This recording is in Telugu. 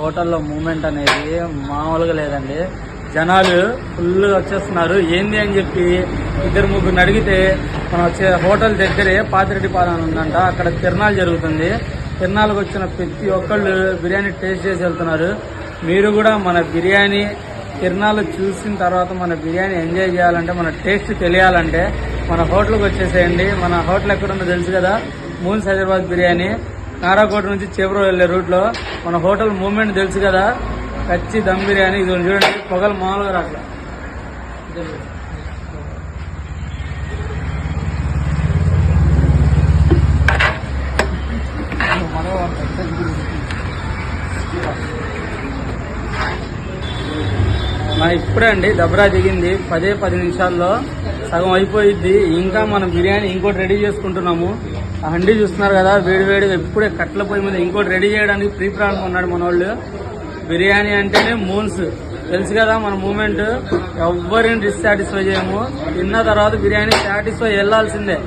హోటల్లో మూమెంట్ అనేది మామూలుగా లేదండి. జనాలు ఫుల్గా వచ్చేస్తున్నారు. ఏంది అని చెప్పి 2-3 అడిగితే మనం వచ్చే హోటల్ దగ్గరే పాతిరెడ్డిపాలెం ఉందంట, అక్కడ తిరణాలు జరుగుతుంది. తిరణాలకు వచ్చిన ప్రతి ఒక్కళ్ళు బిర్యానీ టేస్ట్ చేసి వెళ్తున్నారు. మీరు కూడా మన బిర్యానీ తిరణాలు చూసిన తర్వాత మన బిర్యానీ ఎంజాయ్ చేయాలంటే, మన టేస్ట్ తెలియాలంటే మన హోటల్కి వచ్చేసేయండి. మన హోటల్ ఎక్కడుందో తెలుసు కదా, మూన్స్ హైదరాబాద్ బిర్యానీ. నారాకోట నుంచి చేబ్రో వెళ్లే రూట్లో మన హోటల్ మూమెంట్ తెలుసు కదా, కచ్చి దమ్ బిర్యానీ. ఇది చూడండి, పొగలు మామూలుగా రాట్లా. ఇప్పుడే అండి దబ్రా దిగింది, 10 నిమిషాల్లో సగం అయిపోయిద్ది. ఇంకా మనం బిర్యానీ ఇంకోటి రెడీ చేసుకుంటున్నాము. ఆ హండీ చూస్తున్నారు కదా, వేడివేడిగా ఇప్పుడే కట్ల పొయ్యి మీద ఇంకోటి రెడీ చేయడానికి ప్రీ ప్లాన్ ఉన్నాడు మన వాళ్ళు. బిర్యానీ అంటేనే మూన్స్ తెలుసు కదా, మన మూమెంట్. ఎవ్వరిని డిస్సాటిస్ఫై చేయము. తిన్న తర్వాత బిర్యానీ సాటిస్ఫై వెళ్ళాల్సిందే.